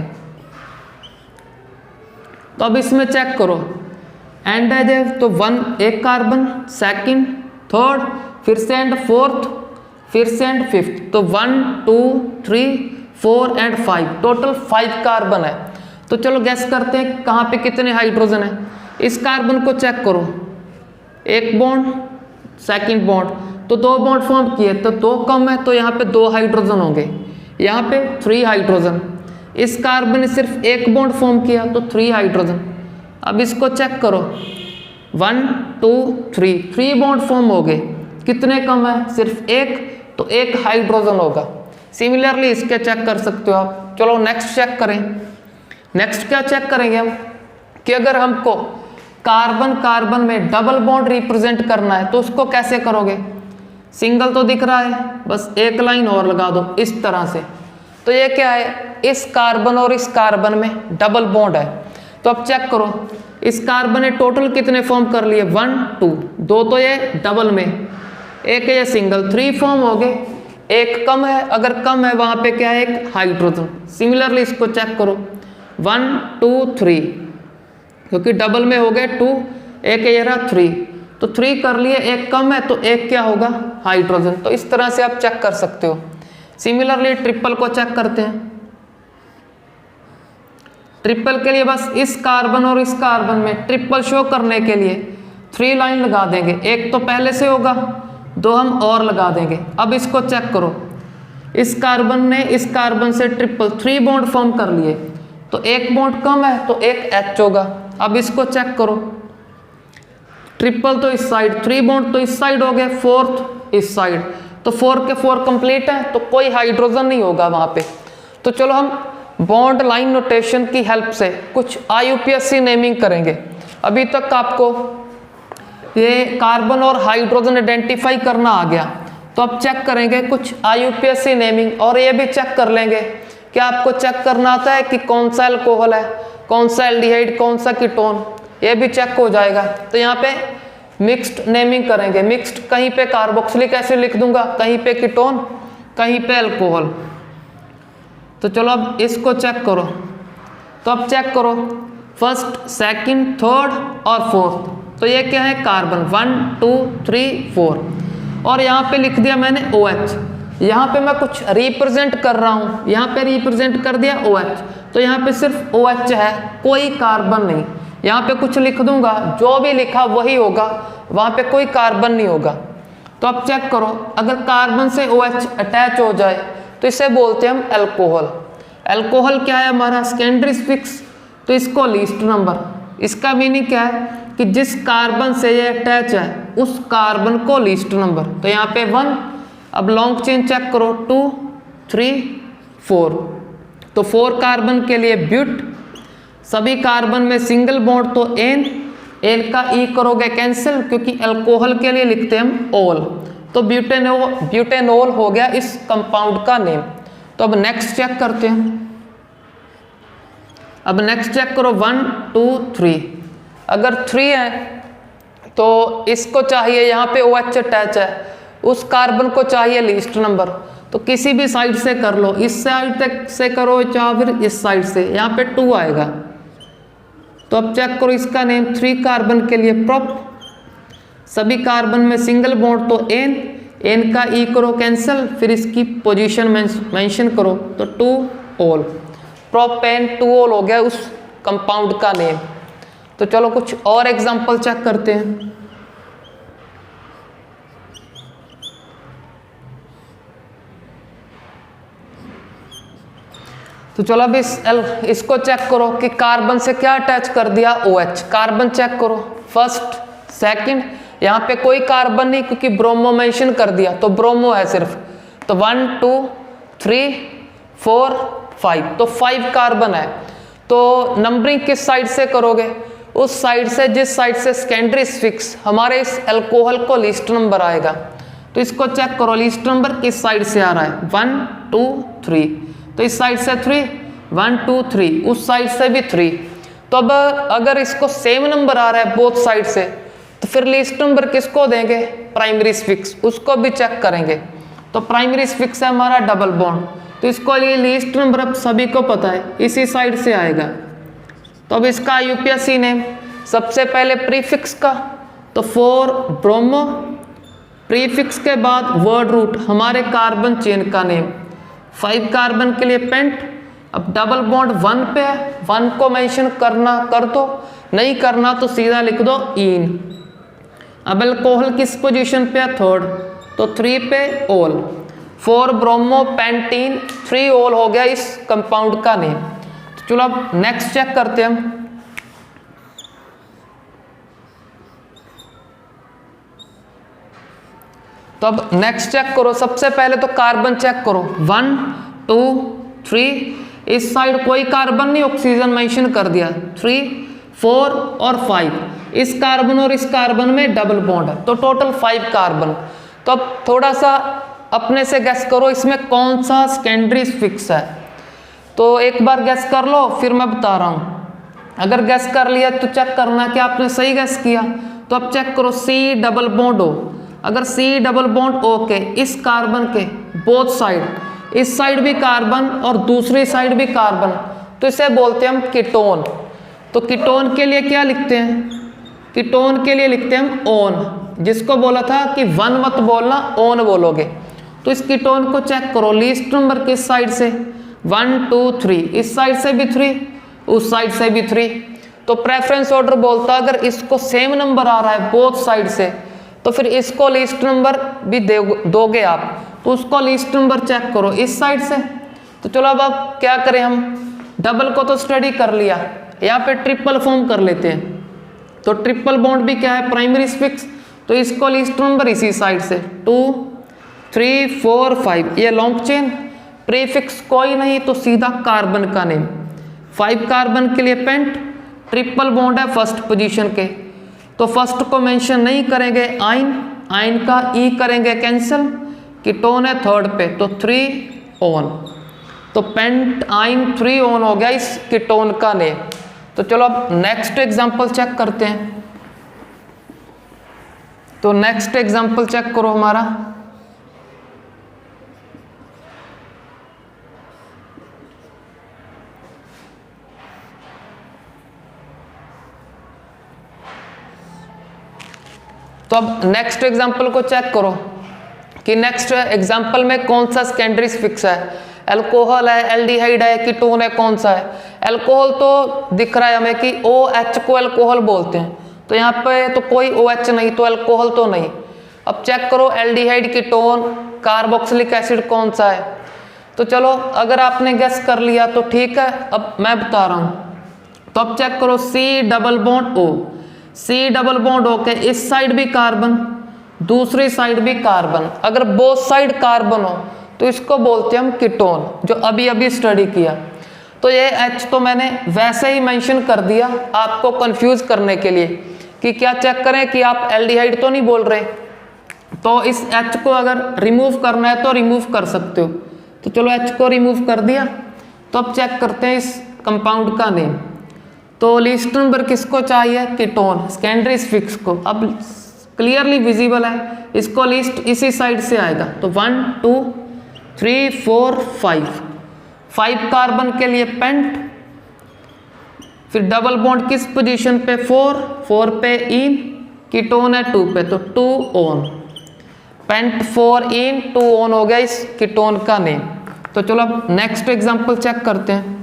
तो अब इसमें चेक करो, एंड है तो 1 एक कार्बन, सेकंड, थर्ड, फिर से एंड फोर्थ, फिर से एंड फिफ्थ, तो 1 2 3 4 एंड 5, टोटल 5 कार्बन है। तो चलो गैस करते हैं कहाँ पे कितने हाइड्रोजन है। इस कार्बन को चेक करो, एक बॉन्ड, सेकंड बॉन्ड, तो 2 बॉन्ड फॉर्म किए, तो 2 कम है तो यहाँ पे 2 हाइड्रोजन होंगे, यहाँ पे 3 हाइड्रोजन। इस कार्बन ने सिर्फ एक बॉन्ड फॉर्म किया तो 3 हाइड्रोजन। अब इसको चेक करो, 1 2 3 बॉन्ड फॉर्म हो गए, कितने कम है? सिर्फ एक, तो 1 हाइड्रोजन होगा। सिमिलरली इसके चेक कर सकते हो आप। चलो नेक्स्ट चेक करें। नेक्स्ट क्या चेक करेंगे हम कि अगर हमको कार्बन में डबल बॉन्ड रिप्रेजेंट करना है तो उसको कैसे करोगे? सिंगल तो दिख रहा है, बस एक लाइन और लगा दो इस तरह से। तो ये क्या है? इस कार्बन और इस कार्बन में डबल बॉन्ड है। तो अब चेक करो, इस कार्बन ने टोटल कितने फॉर्म कर लिए? 1 2, 2 तो ये डबल में, एक है ये सिंगल, 3 फॉर्म हो गए। एक कम है, अगर कम है वहां पे क्या है? एक हाइड्रोजन। सिमिलरली इसको चेक करो, 1 2 3, क्योंकि डबल में हो गए 2, एक है ये रहा 3, तो 3 कर लिए, एक कम है तो एक क्या होगा? हाइड्रोजन। तो इस तरह से आप चेक कर सकते हो। सिमिलरली ट्रिपल को चेक करते हैं। ट्रिपल के लिए बस इस कार्बन और इस कार्बन में ट्रिपल शो करने के लिए 3 लाइन लगा देंगे, एक तो पहले से होगा, 2 हम और लगा देंगे। अब इसको चेक करो, इस कार्बन ने इस कार्बन से ट्रिपल 3 बॉन्ड फॉर्म कर लिए, तो एक बॉन्ड कम है तो एक H होगा, अब इसको चेक करो, ट्रिपल तो इस साइड, 3 बॉन्ड तो इस साइड हो गए, 4th इस साइड, तो 4 के 4 कंप्लीट है, तो कोई हाइड्रोजन नहीं होगा वहां पे। तो चलो हम बॉन्ड लाइन नोटेशन की हेल्प से कुछ IUPAC नेमिंग करेंगे। अभी तक आपको ये कार्बन और हाइड्रोजन आइडेंटिफाई करना आ गया, तो अब चेक करेंगे कुछ IUPAC नेमिंग, और ये भी चेक कर लेंगे कि आपको चेक करना आता है कि कौन सा अल्कोहल है, कौन सा एल्डिहाइड, कौन सा कीटोन, ये भी चेक हो जाएगा। तो यहाँ पे मिक्स्ड नेमिंग करेंगे। मिक्स्ड कहीं पे कार्बोक्सिलिक एसिड लिख दूंगा, कहीं पे कीटोन, कहीं पे अल्कोहल। तो चलो अब इसको चेक करो। तो अब चेक करो फर्स्ट, सेकंड, थर्ड और फोर्थ। तो ये क्या है, कार्बन 1 2 3 4, और यहाँ पे लिख दिया मैंने OH। यहाँ पे मैं कुछ रिप्रेजेंट कर रहा हूँ, यहाँ पे रिप्रेजेंट कर दिया OH, तो यहाँ पे सिर्फ OH है, कोई कार्बन नहीं। यहाँ पे कुछ लिख दूंगा, जो भी लिखा वही होगा, वहाँ पे कोई कार्बन नहीं होगा। तो अब चेक करो, अगर कार्बन से OH अटैच हो जाए तो इसे बोलते हैं हम अल्कोहल। अल्कोहल क्या है हमारा, सेकेंडरी फिक्स, तो इसको लीस्ट नंबर। इसका मीनिंग क्या है कि जिस कार्बन से ये अटैच है उस कार्बन को लीस्ट नंबर। तो यहाँ पे 1, अब लॉन्ग चेन चेक करो, 2 3 4, तो 4 कार्बन के लिए ब्यूट, सभी कार्बन में सिंगल बॉन्ड तो एन का ई करोगे कैंसिल, क्योंकि अल्कोहल के लिए लिखते हैं हम ओल, तो ब्यूटेनोल हो गया इस कंपाउंड का नेम। तो अब नेक्स्ट चेक करते हैं। अब नेक्स्ट चेक करो 1 2 3, अगर 3 है तो इसको चाहिए, यहाँ पे OH अटैच है, उस कार्बन को चाहिए लीस्ट नंबर। तो किसी भी साइड से कर लो, इस साइड तक से करो या फिर इस साइड से, यहाँ पे 2 आएगा। तो अब चेक करो इसका नेम, 3 कार्बन के लिए प्रोप, सभी कार्बन में सिंगल बॉन्ड तो एन का ई करो कैंसिल, फिर इसकी पोजीशन मेंशन करो, तो 2 ओल, प्रोपेन 2 ओल हो गया उस कंपाउंड का नेम। तो चलो कुछ और एग्जांपल चेक करते हैं। तो चलो अब इसको चेक करो कि कार्बन से क्या अटैच कर दिया, OH। कार्बन चेक करो फर्स्ट, सेकंड, यहाँ पे कोई कार्बन नहीं क्योंकि ब्रोमो मेंशन कर दिया, तो ब्रोमो है सिर्फ। तो 1 2 3 4 5, तो 5 कार्बन है। तो नंबरिंग किस साइड से करोगे, उस साइड से जिस साइड से सेकेंडरी फिक्स हमारे इस अल्कोहल को लीस्ट नंबर आएगा। तो इसको चेक करो, लीस्ट नंबर किस साइड से आ रहा है, 1 2 3, तो इस साइड से 3, 1 2 3, उस साइड से भी 3। तो अब अगर इसको सेम नंबर आ रहा है बोथ साइड से, तो फिर लीस्ट नंबर किसको देंगे, प्राइमरी फिक्स, उसको भी चेक करेंगे। तो प्राइमरी फिक्स है हमारा डबल बॉन्ड, तो इसको लिए लीस्ट नंबर अब सभी को पता है इसी साइड से आएगा। तो अब इसका IUPAC नेम, सबसे पहले प्रीफिक्स का, तो 4 ब्रोमो, प्रीफिक्स के बाद वर्ड रूट हमारे कार्बन चेन का नेम, 5 कार्बन के लिए पेंट। अब डबल बॉन्ड 1 पे है, 1 को मेंशन करना कर दो, नहीं करना तो सीधा लिख दो इन। अब अल्कोहल किस पोजीशन पे है, 3rd, तो 3 पे ओल, 4 ब्रोमो पेंटीन, 3 ओल हो गया इस कंपाउंड का नेम। तो चलो अब नेक्स्ट चेक करते हैं हम। तो अब नेक्स्ट चेक करो, सबसे पहले तो कार्बन चेक करो, 1 2 3, इस साइड कोई कार्बन नहीं, ऑक्सीजन मेंशन कर दिया, 3 4 और 5, इस कार्बन और इस कार्बन में डबल बॉन्ड है, तो टोटल 5 कार्बन। तो अब थोड़ा सा अपने से गैस करो इसमें कौन सा सेकेंडरी फिक्स है, तो एक बार गैस कर लो फिर मैं बता रहा हूं। अगर गैस कर लिया तो चेक करना कि आपने सही गैस किया। तो अब चेक करो, C डबल बॉन्ड O, अगर C डबल बॉन्ड O के इस कार्बन के बोथ साइड, इस साइड भी कार्बन और दूसरी साइड भी कार्बन, तो इसे बोलते हैं हम कीटोन। तो कीटोन के लिए क्या लिखते हैं, कीटोन के लिए लिखते हैं हम ओन, जिसको बोला था कि 1 मत बोलना, ओन बोलोगे। तो इस कीटोन को चेक करो, लीस्ट नंबर किस साइड से, 1 2 3, इस साइड से भी 3, उस साइड से भी 3। तो प्रेफरेंस ऑर्डर बोलता अगर इसको सेम नंबर आ रहा है बोथ साइड से, तो फिर इसको लीस्ट नंबर भी दोगे आप, तो उसको लीस्ट नंबर चेक करो इस साइड से। तो चलो अब क्या करें हम, डबल को तो स्टडी कर लिया, यहाँ पे ट्रिपल फॉर्म कर लेते हैं। तो ट्रिपल बॉन्ड भी क्या है, प्राइमरी फिक्स, तो इसको लिस्ट नंबर इसी साइड से 2 3 4 5, ये लॉन्ग चेन, प्रीफिक्स कोई नहीं तो सीधा कार्बन का नेम। 5 कार्बन के लिए पेंट, ट्रिपल बॉन्ड है फर्स्ट पोजीशन के, तो फर्स्ट को मेंशन नहीं करेंगे, आइन, आइन का ई करेंगे कैंसिल, कीटोन है थर्ड पे तो 3 ऑन, तो पेंट आइन 3 ऑन हो गया इस कीटोन का नेम। तो चलो अब नेक्स्ट एग्जांपल चेक करते हैं। तो नेक्स्ट एग्जांपल चेक करो हमारा, तो अब नेक्स्ट एग्जांपल को चेक करो कि नेक्स्ट एग्जांपल में कौन सा सेकेंडरी फिक्स है, अल्कोहल है, एल्डिहाइड है, कीटोन है, कौन सा है। अल्कोहल तो दिख रहा है हमें कि OH को अल्कोहल बोलते हैं, तो यहाँ पे तो कोई OH नहीं, तो अल्कोहल तो नहीं। अब चेक करो एल्डिहाइड, कीटोन, कार्बोक्सिलिक एसिड कौन सा है। तो चलो अगर आपने गेस कर लिया तो ठीक है, अब मैं बता रहा हूँ। तो अब चेक करो C double bond O, C double bond O के इस साइड भी कार्बन, दूसरी साइड भी कार्बन, अगर बोथ साइड कार्बन हो तो इसको बोलते हैं हम कीटोन, जो अभी अभी स्टडी किया। तो ये H तो मैंने वैसे ही मेंशन कर दिया आपको कंफ्यूज करने के लिए कि क्या चेक करें कि आप एल्डिहाइड तो नहीं बोल रहे। तो इस H को अगर रिमूव करना है तो रिमूव कर सकते हो। तो चलो H को रिमूव कर दिया। तो अब चेक करते हैं इस कंपाउंड का नेम। तो लिस्ट नंबर किसको चाहिए, कीटोन, सेकेंडरी फिक्स को। अब क्लियरली विजिबल है, इसको लिस्ट इसी साइड से आएगा। तो 1 2 3 4 5 कार्बन के लिए पेंट, फिर डबल बॉन्ड किस पोजीशन पे, 4 पे इन, कीटोन है 2 पे तो 2 ऑन, पेंट 4 इन 2 ऑन हो गया इस कीटोन का नेम। तो चलो अब नेक्स्ट एग्जांपल चेक करते हैं।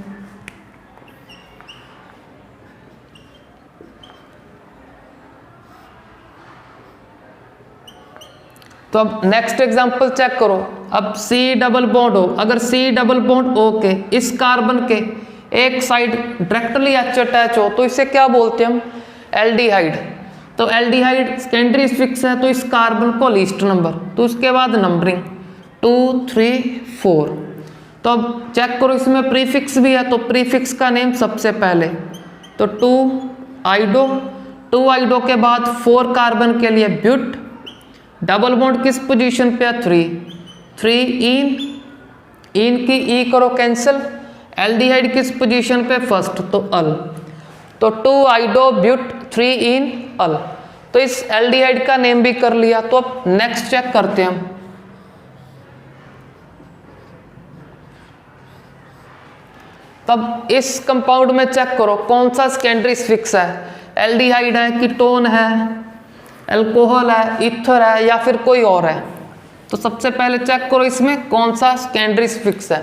तो अब नेक्स्ट एग्जांपल चेक करो। अब C डबल बॉन्ड हो, अगर C डबल बॉन्ड O के इस कार्बन के एक साइड डायरेक्टली H अटैच हो तो इसे क्या बोलते हैं हम, एल्डिहाइड। तो एल्डिहाइड सेकेंडरी फिक्स है, तो इस कार्बन को लिस्ट नंबर, तो उसके बाद नंबरिंग 2 3 4। तो अब चेक करो इसमें प्रीफिक्स भी है, तो प्रीफिक्स का नेम सबसे पहले, तो 2 आइडो के बाद 4 कार्बन के लिए ब्यूट, डबल बॉन्ड किस पोजीशन पे है, 3 इन की ई करो कैंसिल, एल्डिहाइड किस पोजीशन पे, फर्स्ट तो अल, तो 2 आइडो ब्यूट 3 इन अल। तो इस एल्डिहाइड का नेम भी कर लिया। तो अब नेक्स्ट चेक करते हैं हम। तब इस कंपाउंड में चेक करो कौन सा सेकेंडरी फिक्स है, एल्डिहाइड है, कीटोन है, अल्कोहल है, ईथर है या फिर कोई और है। तो सबसे पहले चेक करो इसमें कौन सा सेकेंडरी फिक्स है।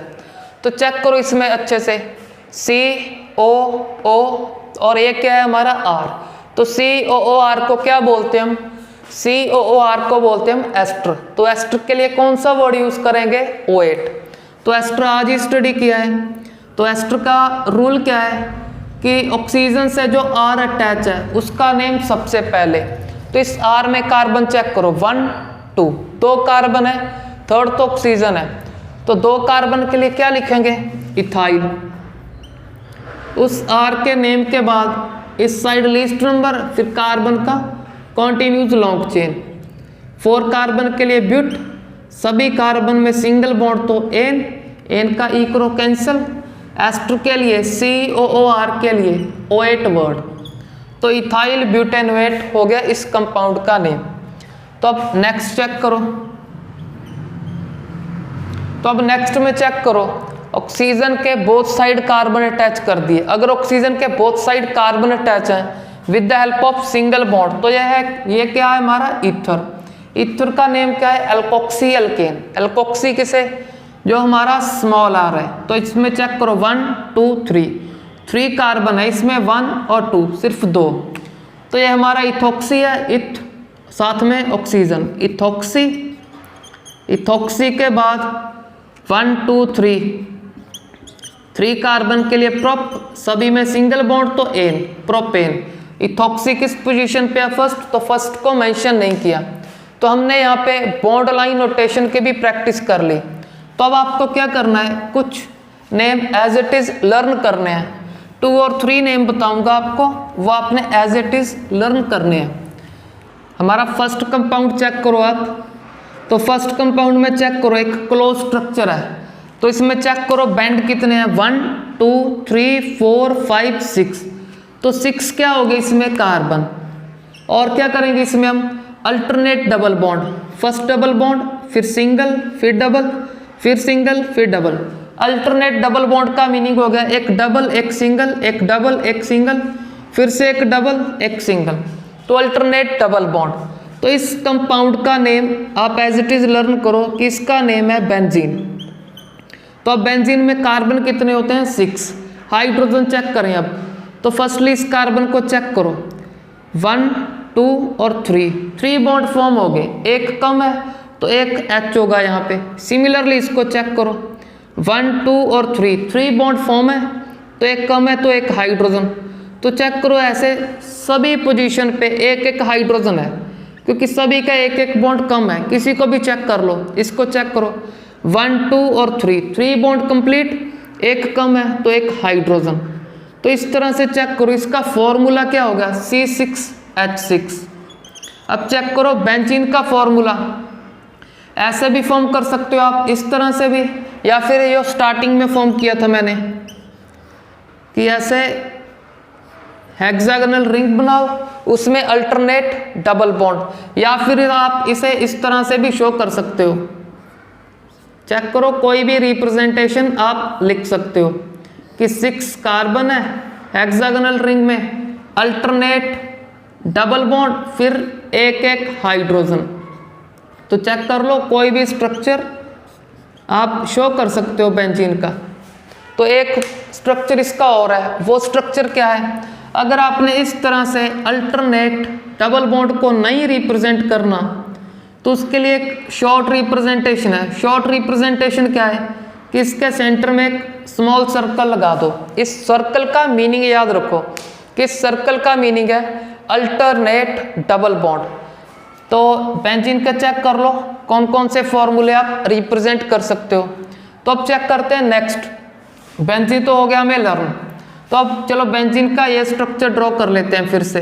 तो चेक करो इसमें अच्छे से, COO और ये क्या है हमारा R। तो COOR को क्या बोलते हैं हम, COOR को बोलते हैं हम एस्टर। तो एस्टर के लिए कौन सा वर्ड यूज करेंगे, O8। तो एस्टर आज ही स्टडी किया है। तो एस्टर का रूल क्या है कि ऑक्सीजन से जो R अटैच है उसका नेम सबसे पहले। तो इस R में कार्बन चेक करो 1 2, 2 कार्बन है, थर्ड तो ऑक्सीजन है, तो 2 कार्बन के लिए क्या लिखेंगे, इथाइल। उस R के नेम के बाद इस साइड लिस्ट नंबर, फिर कार्बन का कॉन्टिन्यूज लॉन्ग चेन, 4 कार्बन के लिए ब्यूट, सभी कार्बन में सिंगल बॉन्ड तो एन का ई करो कैंसिल, एस्टर के लिए COOR के लिए O8 वर्ड, तो इथाइल ब्यूटेनोएट हो गया इस कंपाउंड का नेम। तो अब नेक्स्ट चेक करो। तो अब नेक्स्ट में चेक करो, ऑक्सीजन के बोथ साइड कार्बन अटैच कर दिए। अगर ऑक्सीजन के बोथ साइड कार्बन अटैच है with the help of single bond, तो ये क्या है हमारा ईथर। ईथर का नेम क्या है, एल्कोक्सी एल्केन। एल्कोक्सी किसे, जो हमारा स्मॉल r है। तो इसमें चेक करो 1 2 3 कार्बन है, इसमें 1 और 2 सिर्फ 2, तो ये हमारा इथॉक्सी है, इथ साथ में ऑक्सीजन, इथॉक्सी के बाद 1 2 3 3 कार्बन के लिए प्रोप, सभी में सिंगल बॉन्ड तो एन, प्रोपेन। इथॉक्सी किस पोजीशन पे है फर्स्ट, तो फर्स्ट को मेंशन नहीं किया। तो हमने यहाँ पे बॉन्ड लाइन नोटेशन की भी प्रैक्टिस कर ली। तो अब आपको क्या करना है, कुछ name as it is learn करने हैं। 2 और 3 नेम बताऊंगा आपको, वो आपने एज इट इज लर्न करने हैं। हमारा फर्स्ट कंपाउंड चेक करो आप, तो फर्स्ट कंपाउंड में चेक करो एक क्लोज स्ट्रक्चर है, तो इसमें चेक करो बैंड कितने हैं, 1 2 3 4 5 6। तो 6 क्या हो गए इसमें कार्बन। और क्या करेंगे इसमें हम, alternate double bond, first double bond फिर सिंगल फिर डबल फिर सिंगल फिर डबल। अल्टरनेट डबल बॉन्ड का मीनिंग हो गया एक डबल एक सिंगल, एक डबल एक सिंगल, फिर से एक डबल एक सिंगल, तो अल्टरनेट डबल बॉन्ड। तो इस कंपाउंड का नेम आप एज इट इज लर्न करो कि इसका नेम है बेंजीन। तो अब बेंजीन में कार्बन कितने होते हैं, 6। हाइड्रोजन चेक करें अब, तो फर्स्टली इस कार्बन को चेक करो, 1 2 और 3 बॉन्ड फॉर्म हो गए, एक कम है तो एक H होगा यहाँ पे। सिमिलरली इसको चेक करो, 1 2 और 3 बॉन्ड फॉर्म है तो एक कम है तो एक हाइड्रोजन। तो चेक करो ऐसे सभी पोजीशन पे एक एक हाइड्रोजन है, क्योंकि सभी का एक एक बॉन्ड कम है। किसी को भी चेक कर लो, इसको चेक करो, 1 2 और 3 बॉन्ड कंप्लीट, एक कम है तो एक हाइड्रोजन। तो इस तरह से चेक करो, इसका फॉर्मूला क्या होगा, C6H6। अब चेक करो बेंजीन का फॉर्मूला, ऐसे भी फॉर्म कर सकते हो आप, इस तरह से भी, या फिर ये स्टार्टिंग में फॉर्म किया था मैंने कि ऐसे हेक्सागोनल रिंग बनाओ, उसमें अल्टरनेट डबल बॉन्ड, या फिर आप इसे इस तरह से भी शो कर सकते हो। चेक करो कोई भी रिप्रेजेंटेशन आप लिख सकते हो कि 6 कार्बन है हेक्सागोनल रिंग में, अल्टरनेट डबल बॉन्ड, फिर एक एक हाइड्रोजन। तो चेक कर लो कोई भी स्ट्रक्चर आप शो कर सकते हो बेंजीन का। तो एक स्ट्रक्चर इसका और है, वो स्ट्रक्चर क्या है, अगर आपने इस तरह से अल्टरनेट डबल बॉन्ड को नहीं रिप्रेजेंट करना तो उसके लिए एक शॉर्ट रिप्रेजेंटेशन है। शॉर्ट रिप्रेजेंटेशन क्या है कि इसके सेंटर में एक स्मॉल सर्कल लगा दो। इस सर्कल का मीनिंग याद रखो कि इस सर्कल का मीनिंग है अल्टरनेट डबल बॉन्ड। तो बेंजीन का चेक कर लो कौन कौन से फॉर्मूले आप रिप्रेजेंट कर सकते हो। तो अब चेक करते हैं नेक्स्ट, बेंजीन तो हो गया हमें लर्न। तो अब चलो बेंजीन का ये स्ट्रक्चर ड्रॉ कर लेते हैं फिर से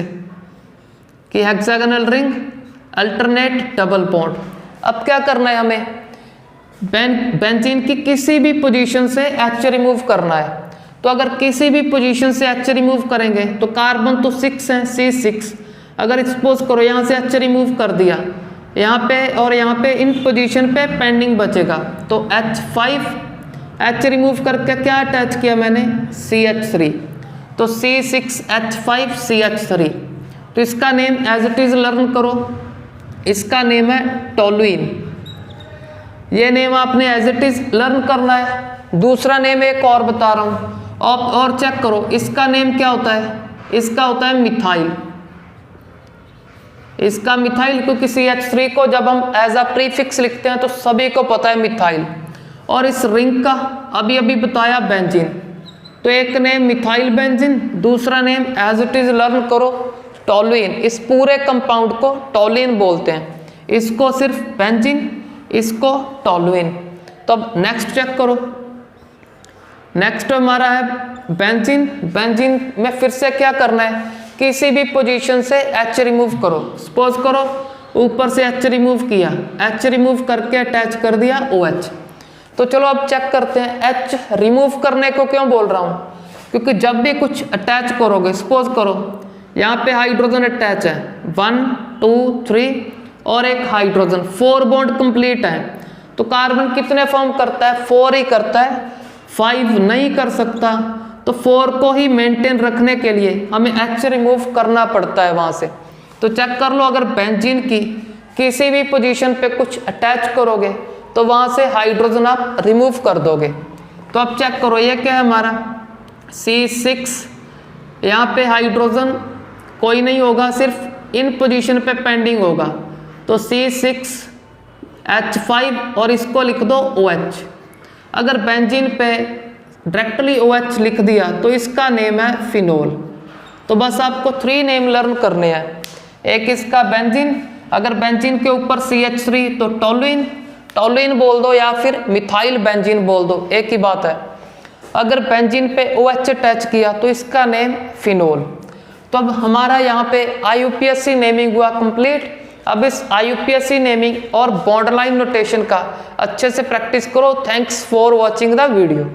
कि hexagonal ring, alternate double bond. अब क्या करना है हमें, बेंजीन की किसी भी पोजीशन से H रिमूव करना है। तो अगर किसी भी पोजीशन से H रिमूव करेंगे तो कार्बन तो 6 है, C6। अगर सपोज करो यहाँ से H रिमूव कर दिया यहाँ पे और यहाँ पे, इन पोजीशन पे पेंडिंग बचेगा, तो H5, H रिमूव करके क्या अटैच किया मैंने, CH3, तो C6H5CH3। तो इसका name as it is learn करो, इसका नेम है टोलुइन। ये नेम आपने एज इट इज लर्न करना है। दूसरा नेम एक और बता रहा हूँ, और चेक करो इसका नेम क्या होता है, इसका होता है मिथाइल। इसका मिथाइल, क्योंकि CH3 को जब हम एज अ प्रीफिक्स लिखते हैं तो सभी को पता है मिथाइल। और इस रिंग का अभी अभी बताया बेंजीन, तो एक नेम मिथाइल बेंजीन, दूसरा name as it is learn करो टोलुइन। इस पूरे कंपाउंड को टोलुइन बोलते हैं, इसको सिर्फ बेंजीन, इसको टोलुइन। तो अब नेक्स्ट चेक करो, नेक्स्ट हमारा है बेंजीन। बेंजीन में फिर से क्या करना है, किसी भी पोजीशन से H रिमूव करो। सपोज करो ऊपर से H रिमूव किया, H रिमूव करके अटैच कर दिया OH। तो चलो अब चेक करते हैं H रिमूव करने को क्यों बोल रहा हूँ, क्योंकि जब भी कुछ अटैच करोगे, सपोज करो यहाँ पे हाइड्रोजन अटैच है, 1 2 3 और एक हाइड्रोजन, 4 बॉन्ड कंप्लीट है। तो कार्बन कितने फॉर्म करता है, 4 ही करता है, 5 नहीं कर सकता। तो 4 को ही मेंटेन रखने के लिए हमें H रिमूव करना पड़ता है वहां से। तो चेक कर लो, अगर बेंजीन की किसी भी पोजीशन पे कुछ अटैच करोगे तो वहां से हाइड्रोजन आप रिमूव कर दोगे। तो अब चेक करो ये क्या है हमारा C6, यहाँ पे हाइड्रोजन कोई नहीं होगा, सिर्फ इन पोजीशन पे पेंडिंग होगा, तो C6H5 और इसको लिख दो OH। अगर बेंजीन पे डायरेक्टली OH लिख दिया तो इसका नेम है फिनोल। तो बस आपको 3 नेम लर्न करने हैं। एक इसका बेंजीन, अगर बेंजीन के ऊपर CH3 तो टोलुइन, टोलुइन बोल दो या फिर मिथाइल बेंजीन बोल दो, एक ही बात है। अगर बेंजीन पे OH अटैच किया तो इसका नेम फिनोल। तो अब हमारा यहाँ पे IUPAC नेमिंग हुआ कंप्लीट। अब इस IUPAC नेमिंग और बॉन्ड लाइन नोटेशन का अच्छे से प्रैक्टिस करो। Thanks for watching the video.